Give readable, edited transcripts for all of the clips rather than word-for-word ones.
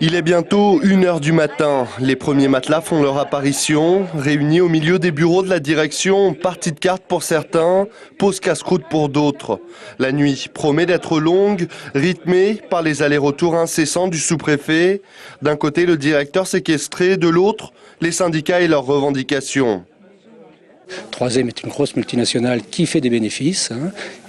Il est bientôt 1 h du matin. Les premiers matelas font leur apparition. Réunis au milieu des bureaux de la direction, partie de cartes pour certains, pause casse-croûte pour d'autres. La nuit promet d'être longue, rythmée par les allers-retours incessants du sous-préfet. D'un côté, le directeur séquestré, de l'autre, les syndicats et leurs revendications. Troisième est une grosse multinationale qui fait des bénéfices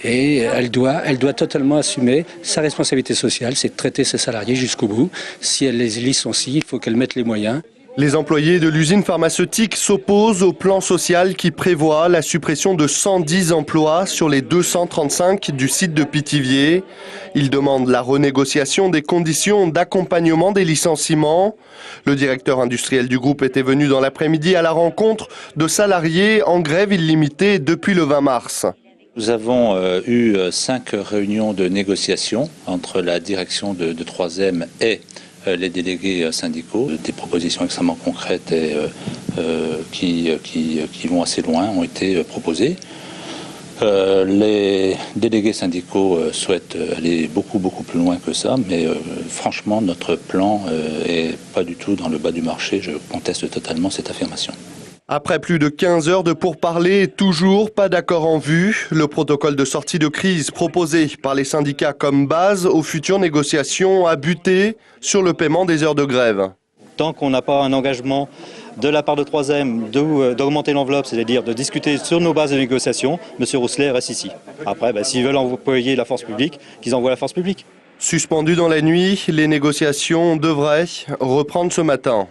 et elle doit totalement assumer sa responsabilité sociale, c'est de traiter ses salariés jusqu'au bout. Si elle les licencie, il faut qu'elle mette les moyens. Les employés de l'usine pharmaceutique s'opposent au plan social qui prévoit la suppression de 110 emplois sur les 235 du site de Pithiviers. Ils demandent la renégociation des conditions d'accompagnement des licenciements. Le directeur industriel du groupe était venu dans l'après-midi à la rencontre de salariés en grève illimitée depuis le 20 mars. Nous avons eu 5 réunions de négociation entre la direction de 3M et les délégués syndicaux. Des propositions extrêmement concrètes et qui vont assez loin ont été proposées. Les délégués syndicaux souhaitent aller beaucoup plus loin que ça, mais franchement notre plan est pas du tout dans le bas du marché. Je conteste totalement cette affirmation. Après plus de 15 heures de pourparlers, toujours pas d'accord en vue. Le protocole de sortie de crise proposé par les syndicats comme base aux futures négociations a buté sur le paiement des heures de grève. Tant qu'on n'a pas un engagement de la part de 3M d'augmenter l'enveloppe, c'est-à-dire de discuter sur nos bases de négociation, M. Rousselet reste ici. Après, s'ils veulent employer la force publique, qu'ils envoient la force publique. Suspendues dans la nuit, les négociations devraient reprendre ce matin.